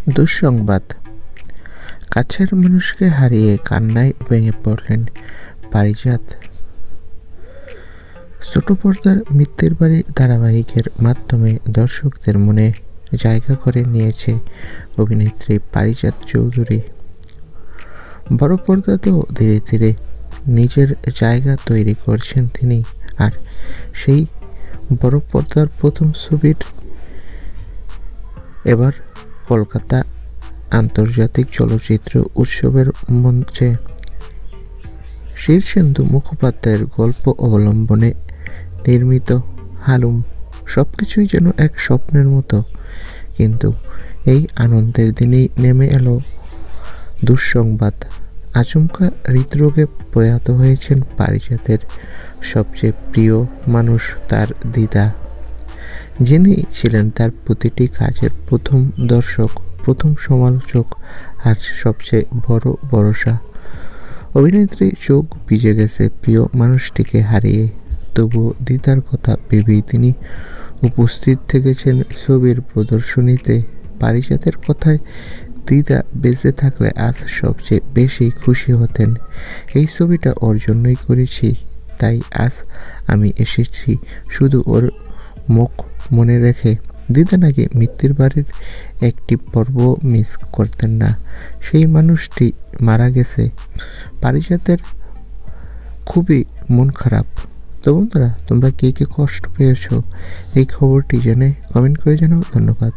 দুঃসংবাদ, কাছের মানুষকে হারিয়ে কান্নায় ভেঙে পড়লেন পারিজাত। ছোট পর্দার মিত্তির বাড়ি ধারাবাহিকের মাধ্যমে দর্শকদের মনে জায়গা করে নিয়েছে অভিনেত্রী পারিজাত চৌধুরী। বড় পর্দাতেও ধীরে ধীরে নিজের জায়গা তৈরি করছেন তিনি। আর সেই বড় পর্দার প্রথম ছবির এবার কলকাতা আন্তর্জাতিক চলচ্চিত্র উৎসবের মঞ্চে শীর্ষেন্দু মুখোপাধ্যায়ের গল্প অবলম্বনে নির্মিত হালুম। সবকিছুই যেন এক স্বপ্নের মতো, কিন্তু এই আনন্দের দিনেই নেমে এলো দুঃসংবাদ। আচমকা হৃদরোগে প্রয়াত হয়েছেন পারিজাতের সবচেয়ে প্রিয় মানুষ, তার দিদা, যিনি ছিলেন তার প্রতিটি কাজের প্রথম দর্শক, প্রথম সমালোচক আর সবচেয়ে বড় ভরসা। অভিনেত্রী চোখ ভিজে গেছে প্রিয় মানুষটিকে হারিয়ে, তবুও দিদার কথা ভেবেই তিনি উপস্থিত থেকেছেন ছবির প্রদর্শনীতে। পারিজাতের কথায় দিদা বেঁচে থাকলে আজ সবচেয়ে বেশি খুশি হতেন। এই ছবিটা ওর জন্যই করেছি, তাই আজ আমি এসেছি শুধু ওর মুখ মনে রেখে। দিদা নাকি মিত্তির বাড়ির একটি পর্ব মিস করতেন না। সেই মানুষটি মারা গেছে। পারিজাতের খুবই মন খারাপ। তো বন্ধুরা, তোমরা কে কে কষ্ট পেয়েছো এই খবরটি জেনে কমেন্ট করে জানাও। ধন্যবাদ।